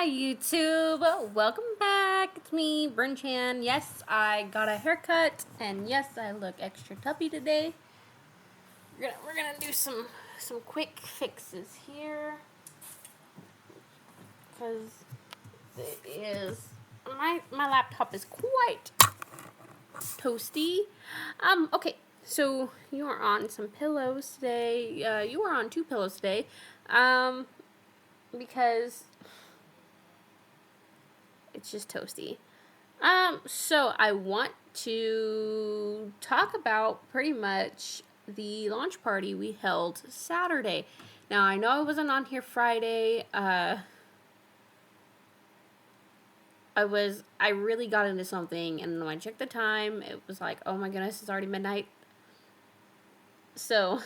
Hi YouTube, welcome back. It's me, Bryn Chan. Yes, I got a haircut, and yes, I look extra tubby today. We're gonna do some quick fixes here, because it is my laptop is quite toasty. Okay, so you are on some pillows today. You are on two pillows today, because it's just toasty. So I want to talk about pretty much the launch party we held Saturday. Now, I know I wasn't on here Friday. I really got into something, and when I checked the time, it was like, oh my goodness, it's already midnight. So,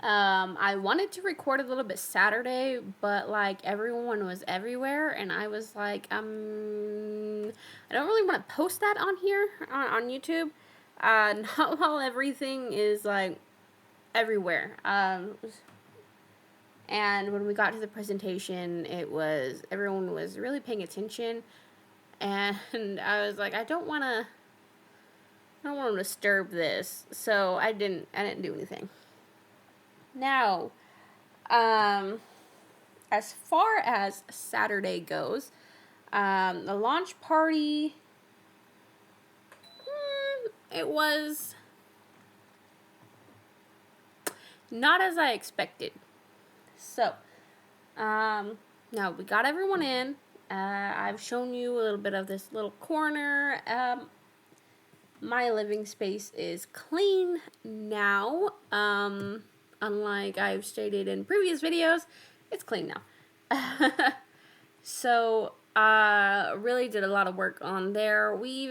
I wanted to record a little bit Saturday, but like everyone was everywhere, and I was like, I don't really want to post that on here on YouTube. Not while everything is like everywhere. And when we got to the presentation, everyone was really paying attention, and I was like, I don't want to disturb this, so I didn't do anything. Now, as far as Saturday goes, the launch party, it was not as I expected. So, now we got everyone in. I've shown you a little bit of this little corner. My living space is clean now. Unlike I've stated in previous videos, it's clean now. So, really did a lot of work on there. We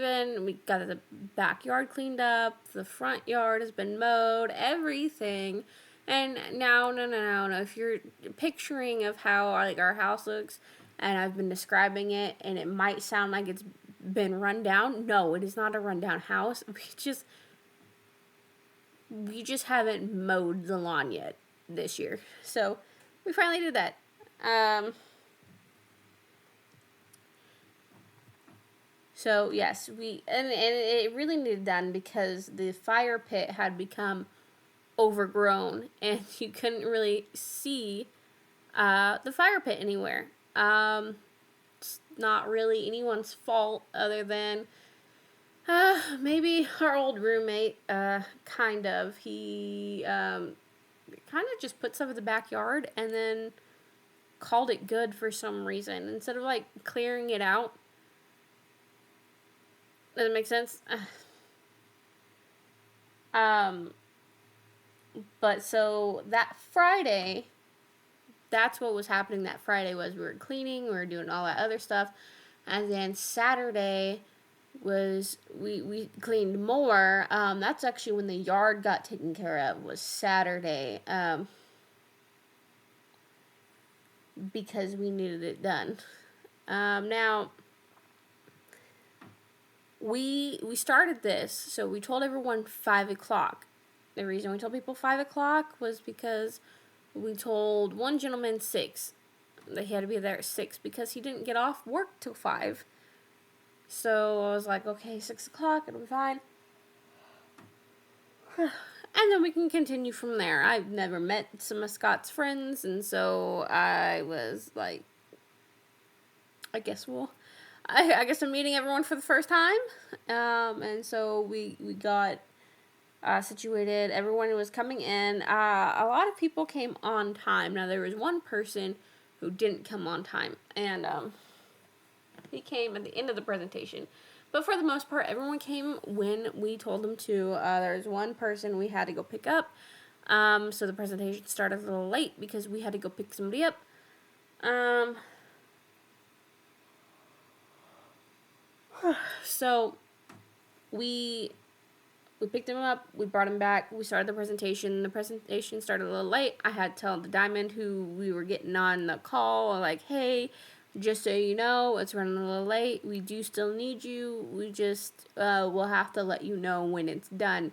got the backyard cleaned up, the front yard has been mowed, everything. And now, no. If you're picturing of how like our house looks, and I've been describing it, and it might sound like it's been run down. No, it is not a rundown house. We just haven't mowed the lawn yet this year. So we finally did that. So yes, and it really needed done because the fire pit had become overgrown and you couldn't really see the fire pit anywhere. It's not really anyone's fault other than maybe our old roommate. Kind of. He kind of just put stuff in the backyard and then called it good for some reason instead of like clearing it out. Does it make sense? But so that Friday, that's what was happening that Friday was we were cleaning, we were doing all that other stuff. And then Saturday was we cleaned more. That's actually when the yard got taken care of, was Saturday. Because we needed it done. Now we started this, so we told everyone 5 o'clock. The reason we told people 5 o'clock was because we told one gentleman 6. That he had to be there at 6 because he didn't get off work till 5. So I was like, okay, 6 o'clock, it'll be fine. And then we can continue from there. I've never met some of Scott's friends, and so I was like, I guess I'm meeting everyone for the first time. And so we got situated. Everyone was coming in. A lot of people came on time. Now, there was one person who didn't come on time, and he came at the end of the presentation. But for the most part, everyone came when we told them to. There was one person we had to go pick up. So the presentation started a little late because we had to go pick somebody up. So we picked him up, we brought him back, we started the presentation. The presentation started a little late. I had to tell the Diamond who we were getting on the call, like, hey, just so you know, it's running a little late. We do still need you. We just we'll have to let you know when it's done.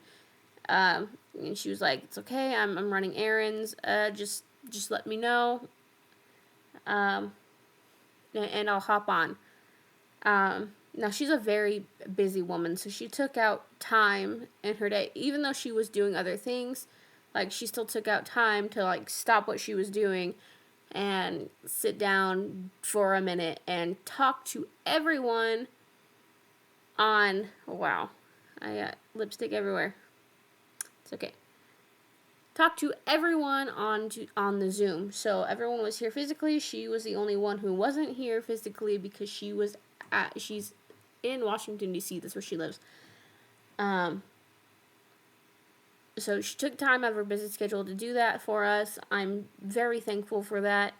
And she was like, it's okay, I'm running errands. Just let me know. and I'll hop on. Now, she's a very busy woman, so she took out time in her day, even though she was doing other things. Like, she still took out time to, like, stop what she was doing and sit down for a minute and talk to everyone on, wow, I got lipstick everywhere. It's okay. Talk to everyone on the Zoom. So everyone was here physically. She was the only one who wasn't here physically because she's in Washington, D.C. That's where she lives. So she took time out of her busy schedule to do that for us. I'm very thankful for that.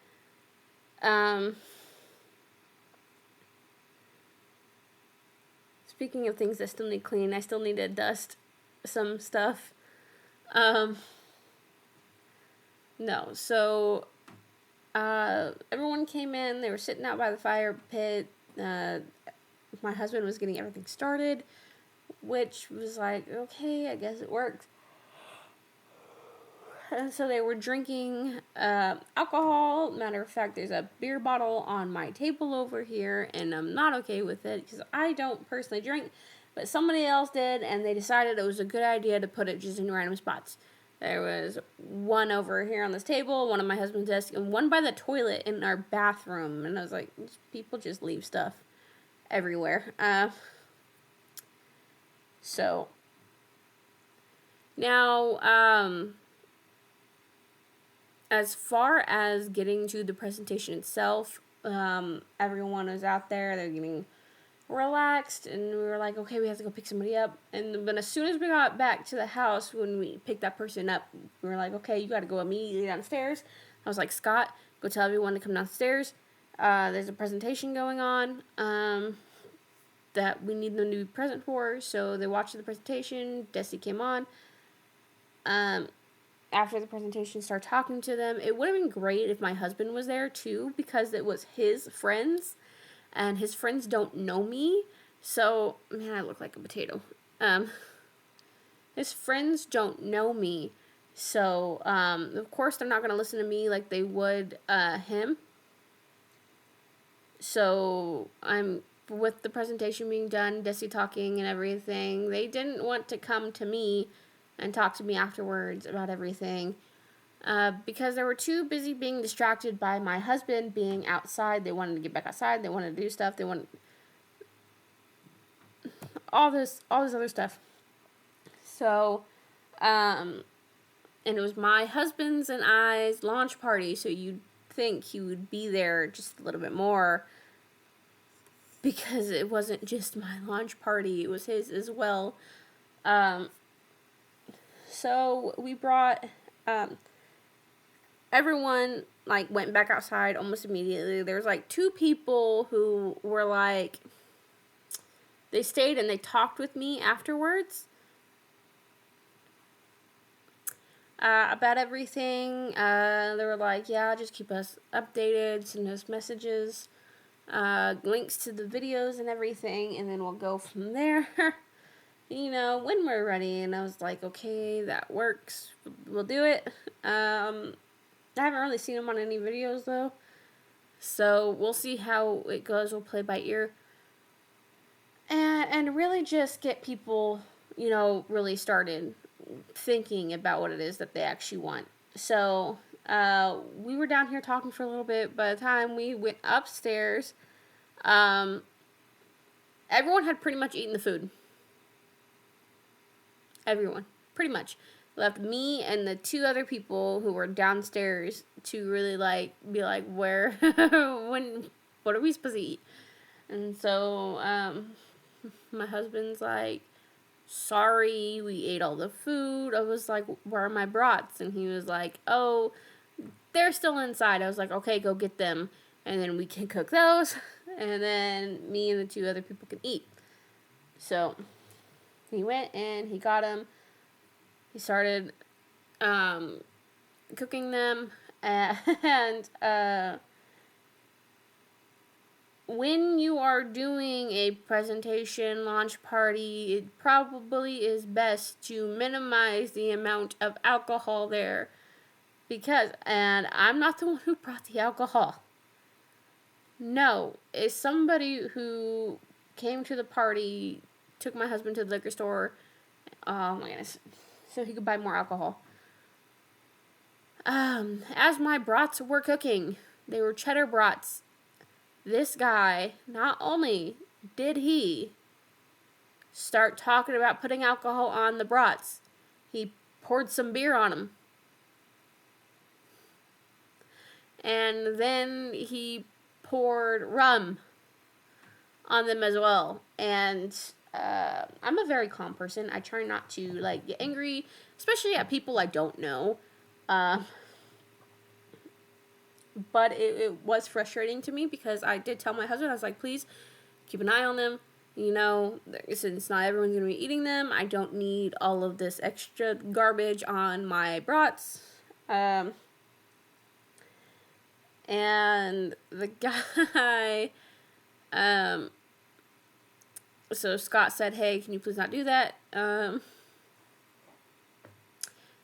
Speaking of things that still need clean, I still need to dust some stuff. No, so everyone came in. They were sitting out by the fire pit. My husband was getting everything started, which was like, okay, I guess it works. And so they were drinking alcohol. Matter of fact, there's a beer bottle on my table over here, and I'm not okay with it because I don't personally drink, but somebody else did, and they decided it was a good idea to put it just in random spots. There was one over here on this table, one on my husband's desk, and one by the toilet in our bathroom. And I was like, people just leave stuff everywhere. So now, as far as getting to the presentation itself, everyone was out there. They're getting relaxed, and we were like, okay, we have to go pick somebody up. And then as soon as we got back to the house, when we picked that person up, we were like, okay, you got to go immediately downstairs. I was like, Scott, go tell everyone to come downstairs. There's a presentation going on that we need them to be present for. So they watched the presentation. Desi came on. After the presentation, started talking to them. It would have been great if my husband was there too, because it was his friends. And his friends don't know me, so, man, I look like a potato. His friends don't know me, so, of course they're not going to listen to me like they would, him. So, with the presentation being done, Desi talking and everything, they didn't want to come to me and talk to me afterwards about everything. Because they were too busy being distracted by my husband being outside. They wanted to get back outside. They wanted to do stuff. They wanted all this other stuff. So, and it was my husband's and I's launch party. So you'd think he would be there just a little bit more, because it wasn't just my launch party. It was his as well. So we brought, everyone, like, went back outside almost immediately. There was, like, 2 people who were, like, they stayed and they talked with me afterwards about everything. They were like, yeah, just keep us updated, send us messages, links to the videos and everything, and then we'll go from there, you know, when we're ready. And I was like, okay, that works. We'll do it. I haven't really seen him on any videos, though. So we'll see how it goes. We'll play by ear. And really just get people, you know, really started thinking about what it is that they actually want. So we were down here talking for a little bit. By the time we went upstairs, everyone had pretty much eaten the food. Everyone. Pretty much. Left me and the 2 other people who were downstairs to really, like, be like, where, what are we supposed to eat? And so, my husband's like, sorry, we ate all the food. I was like, where are my brats? And he was like, oh, they're still inside. I was like, okay, go get them, and then we can cook those, and then me and the 2 other people can eat. So he went and he got them. He started cooking them, and when you are doing a presentation launch party, it probably is best to minimize the amount of alcohol there, because, and I'm not the one who brought the alcohol. No, it's somebody who came to the party, took my husband to the liquor store. Oh my goodness. So he could buy more alcohol. As my brats were cooking, they were cheddar brats. This guy, not only did he start talking about putting alcohol on the brats, he poured some beer on them. And then he poured rum on them as well. And I'm a very calm person. I try not to like get angry, especially at people I don't know. Uh, but it was frustrating to me because I did tell my husband, I was like, please keep an eye on them. You know, since not everyone's going to be eating them, I don't need all of this extra garbage on my brats. And the guy, so Scott said, hey, can you please not do that? And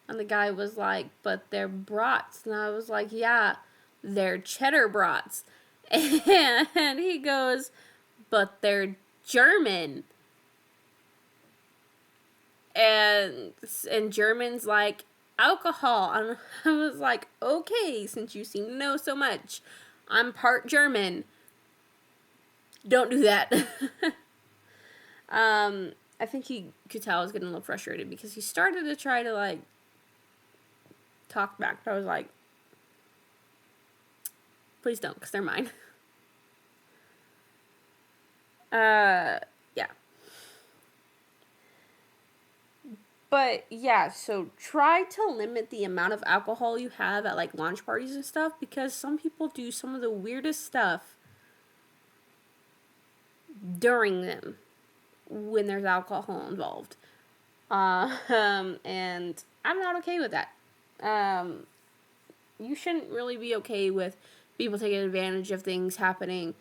the guy was like, but they're brats. And I was like, yeah, they're cheddar brats. And he goes, but they're German. And German's like, alcohol. And I was like, okay, since you seem to know so much, I'm part German. Don't do that. I think he could tell I was getting a little frustrated because he started to try to like talk back. But I was like, please don't, because they're mine. Yeah. But yeah, so try to limit the amount of alcohol you have at like launch parties and stuff because some people do some of the weirdest stuff during them when there's alcohol involved. And I'm not okay with that. You shouldn't really be okay with people taking advantage of things happening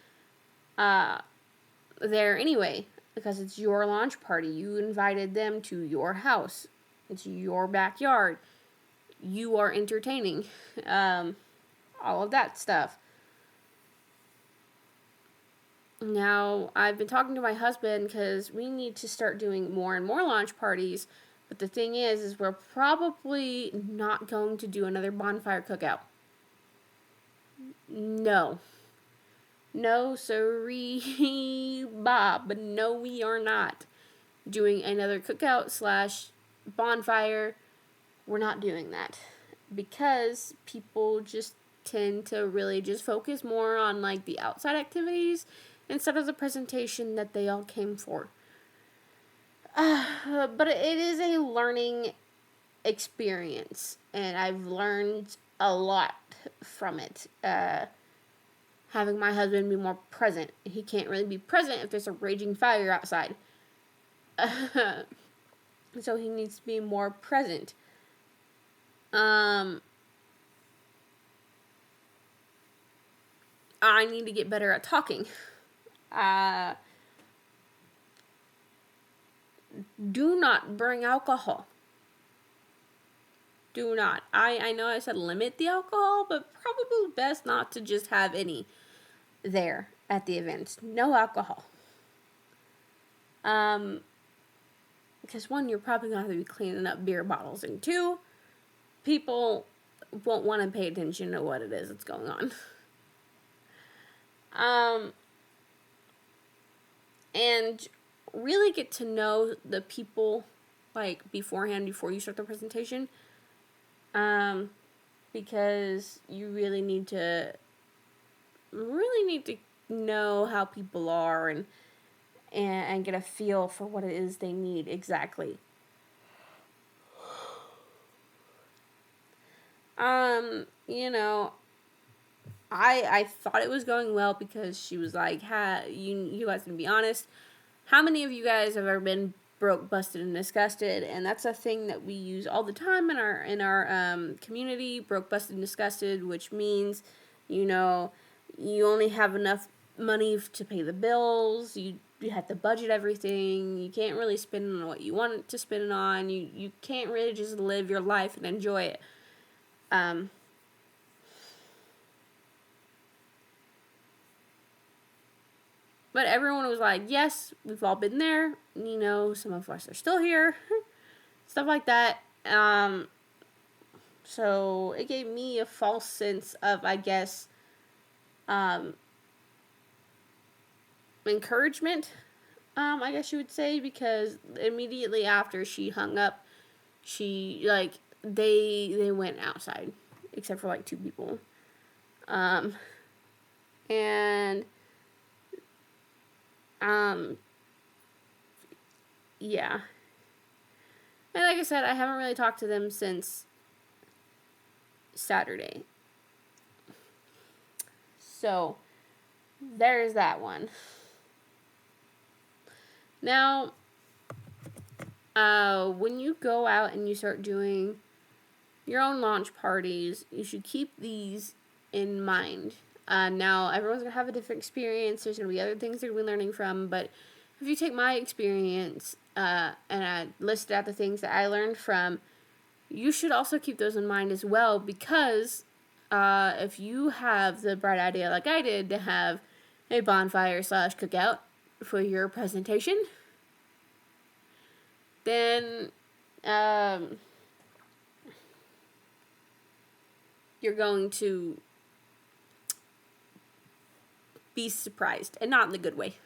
there anyway, because it's your launch party. You invited them to your house. It's your backyard. You are entertaining. All of that stuff. Now, I've been talking to my husband because we need to start doing more and more launch parties. But the thing is we're probably not going to do another bonfire cookout. No. No, sorry, Bob. No, we are not doing another cookout / bonfire. We're not doing that because people just tend to really just focus more on like the outside activities instead of the presentation that they all came for. But it is a learning experience, and I've learned a lot from it. Having my husband be more present. He can't really be present if there's a raging fire outside. So he needs to be more present. I need to get better at talking. Do not bring alcohol. Do not. I know I said limit the alcohol, but probably best not to just have any there at the event. No alcohol. Because one, you're probably going to have to be cleaning up beer bottles, and two, people won't want to pay attention to what it is that's going on. And really get to know the people like beforehand, before you start the presentation. Because you really need to know how people are and get a feel for what it is they need exactly. You know, I thought it was going well because she was like, you guys can be honest. How many of you guys have ever been broke, busted, and disgusted? And that's a thing that we use all the time in our community. Broke, busted, and disgusted, which means, you know, you only have enough money to pay the bills. You have to budget everything. You can't really spend on what you want to spend it on. You can't really just live your life and enjoy it. But everyone was like, yes, we've all been there. You know, some of us are still here. Stuff like that. So it gave me a false sense of, I guess, um, encouragement, I guess you would say, because immediately after she hung up, she, like, they went outside, except for, like, 2 people. Um, and, um, yeah. And like I said, I haven't really talked to them since Saturday. So, there's that one. Now, when you go out and you start doing your own launch parties, you should keep these in mind. Now, everyone's going to have a different experience. There's going to be other things they're going to be learning from. But if you take my experience and I listed out the things that I learned from, you should also keep those in mind as well, because if you have the bright idea, like I did, to have a bonfire / cookout for your presentation, then you're going to be surprised, and not in the good way.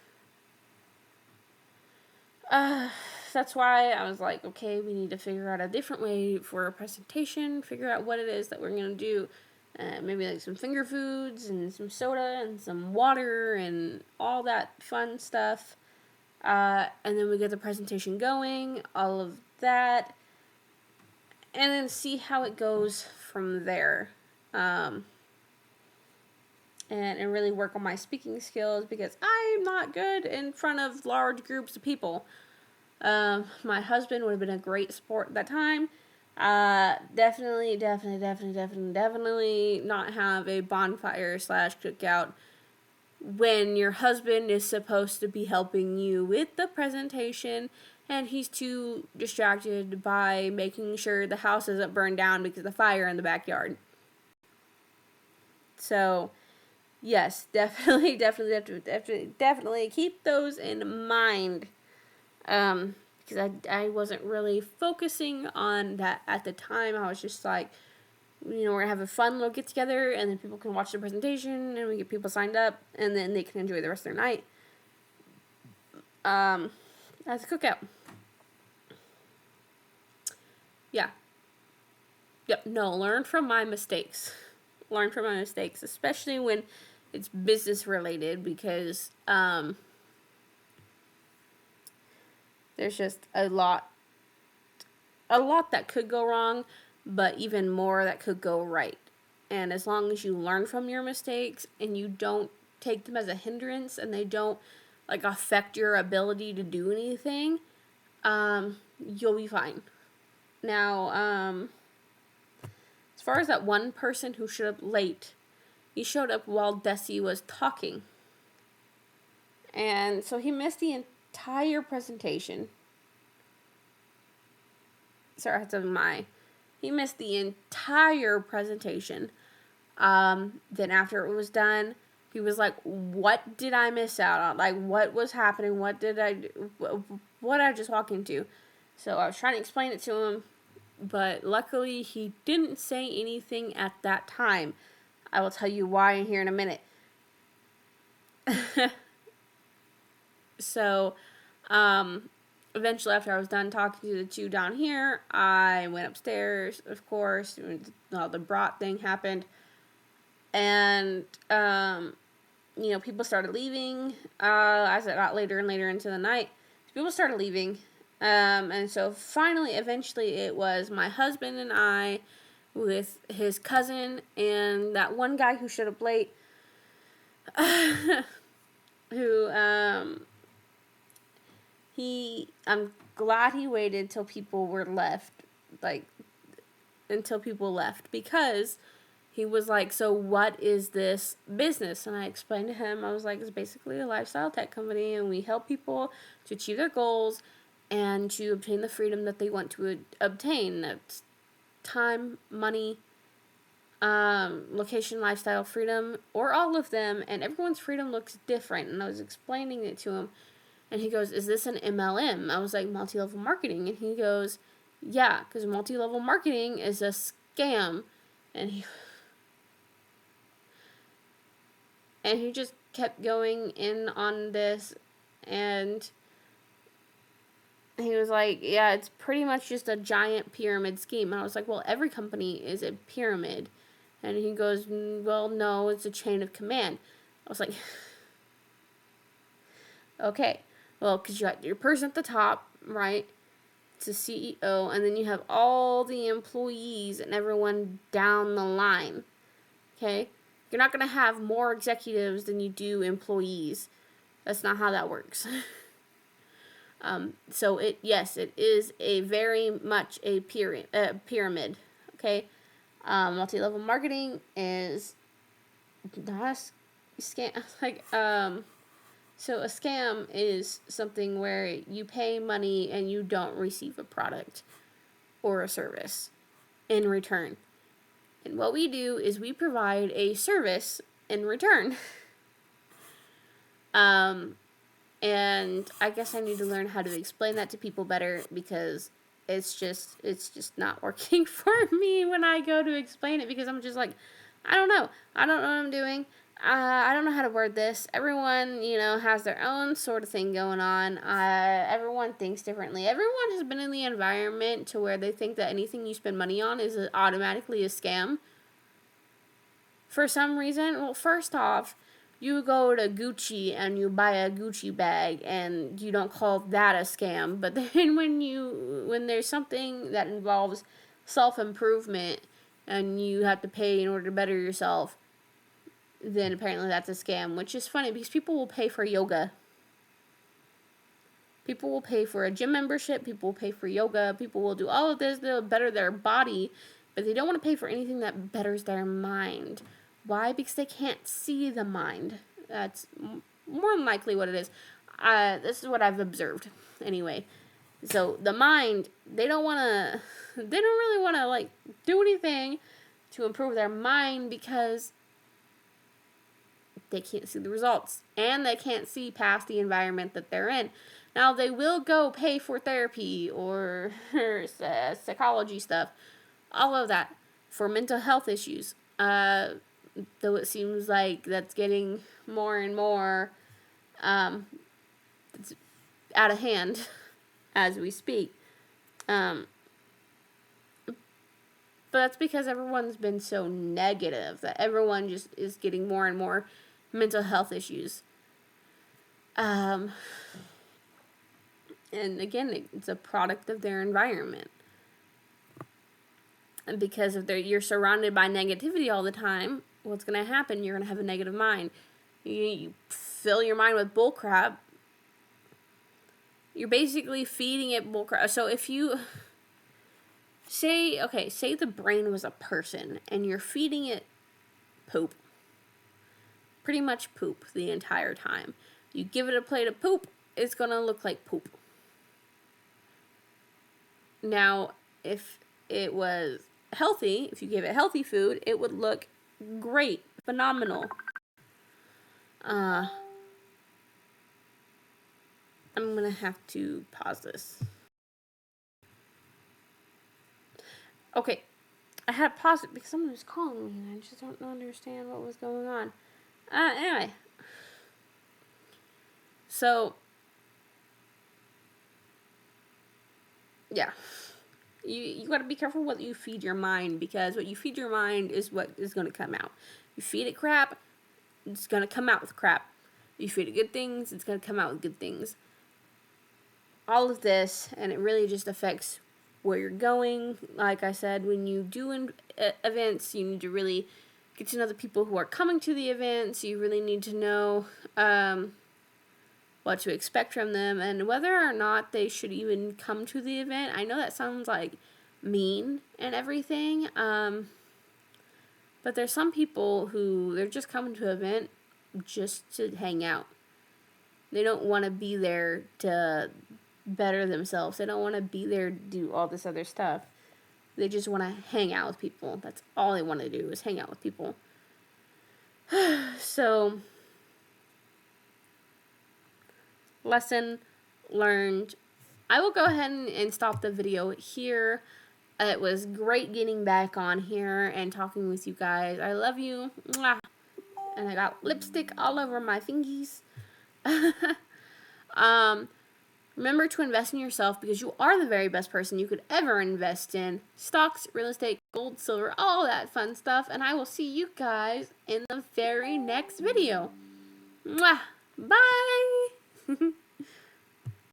That's why I was like, okay, we need to figure out a different way for a presentation, figure out what it is that we're going to do. Maybe like some finger foods and some soda and some water and all that fun stuff. And then we get the presentation going, all of that, and then see how it goes from there. And really work on my speaking skills, because I'm not good in front of large groups of people. My husband would have been a great sport at that time. Definitely not have a bonfire / cookout when your husband is supposed to be helping you with the presentation and he's too distracted by making sure the house isn't burned down because of the fire in the backyard. So, yes, definitely keep those in mind. Because I wasn't really focusing on that at the time. I was just like, we're going to have a fun little get together, and then people can watch the presentation, and we get people signed up, and then they can enjoy the rest of their night. As a cookout. Yeah. Yep, no, learn from my mistakes. Learn from my mistakes, especially when it's business related, because, there's just a lot that could go wrong, but even more that could go right. And as long as you learn from your mistakes and you don't take them as a hindrance and they don't affect your ability to do anything, you'll be fine. Now, as far as that one person who showed up late, he showed up while Desi was talking. And so he missed the entire presentation. Sorry, he missed the entire presentation. Then after it was done, he was like, what did I miss out on? Like, what was happening? What did I just walk into? So I was trying to explain it to him, but luckily he didn't say anything at that time. I will tell you why here in a minute. So, eventually after I was done talking to the 2 down here, I went upstairs, of course. The brat thing happened. And, people started leaving as it got later and later into the night. People started leaving. And so finally, eventually, it was my husband and I with his cousin and that one guy who showed up late. Who, I'm glad he waited till people were left, until people left, because he was like, so what is this business? And I explained to him, I was like, it's basically a lifestyle tech company, and we help people to achieve their goals and to obtain the freedom that they want to obtain. That's time, money, location, lifestyle, freedom, or all of them, and everyone's freedom looks different. And I was explaining it to him, and he goes, "Is this an MLM?" I was like, "Multi-level marketing," and he goes, "Yeah, because multi-level marketing is a scam," and he just kept going in on this, and he was like, "Yeah, it's pretty much just a giant pyramid scheme." And I was like, "Well, every company is a pyramid." And he goes, "Well, no, it's a chain of command." I was like, "Okay, well, because you got your person at the top, right? It's a CEO, and then you have all the employees and everyone down the line, okay? You're not going to have more executives than you do employees. That's not how that works." So yes, it is a very much a pyramid, okay? Multi-level marketing is not a scam. So a scam is something where you pay money and you don't receive a product or a service in return. And what we do is we provide a service in return. And I guess I need to learn how to explain that to people better, because it's just not working for me when I go to explain it, because I'm just like, I don't know what I'm doing. I don't know how to word this. Everyone, has their own sort of thing going on. Everyone thinks differently. Everyone has been in the environment to where they think that anything you spend money on is automatically a scam. For some reason, well, first off, you go to Gucci and you buy a Gucci bag and you don't call that a scam. But then when there's something that involves self-improvement and you have to pay in order to better yourself, then apparently that's a scam, which is funny because people will pay for yoga. People will pay for a gym membership. People will pay for yoga. People will do all of this to better their body, but they don't want to pay for anything that betters their mind. Why? Because they can't see the mind. That's more than likely what it is. This is what I've observed, anyway. So the mind, they don't really want to do anything to improve their mind because they can't see the results and they can't see past the environment that they're in. Now they will go pay for therapy or psychology stuff, all of that for mental health issues. Though it seems like that's getting more and more it's out of hand as we speak. But that's because everyone's been so negative that everyone just is getting more and more mental health issues. And again, it's a product of their environment. And because you're surrounded by negativity all the time, what's going to happen? You're going to have a negative mind. You fill your mind with bullcrap. You're basically feeding it bullcrap. So if you say the brain was a person and you're feeding it poop, pretty much poop the entire time. You give it a plate of poop, it's going to look like poop. Now, if it was healthy, if you gave it healthy food, it would look great, phenomenal. I'm going to have to pause this. Okay, I had to pause it because someone was calling me and I just don't understand what was going on. Anyway. So, yeah. You got to be careful what you feed your mind, because what you feed your mind is what is going to come out. You feed it crap, it's going to come out with crap. You feed it good things, it's going to come out with good things. All of this, and it really just affects where you're going. Like I said, when you do events, you need to really get to know the people who are coming to the events. You really need to know what to expect from them and whether or not they should even come to the event. I know that sounds like mean and everything, but there's some people who they're just coming to an event just to hang out. They don't want to be there to better themselves. They don't want to be there to do all this other stuff. They just want to hang out with people. That's all they want to do is hang out with people. So, lesson learned. I will go ahead and stop the video here. It was great getting back on here and talking with you guys. I love you. Mwah. And I got lipstick all over my fingies. Remember to invest in yourself because you are the very best person you could ever invest in. Stocks, real estate, gold, silver, all that fun stuff. And I will see you guys in the very next video. Mwah. Bye.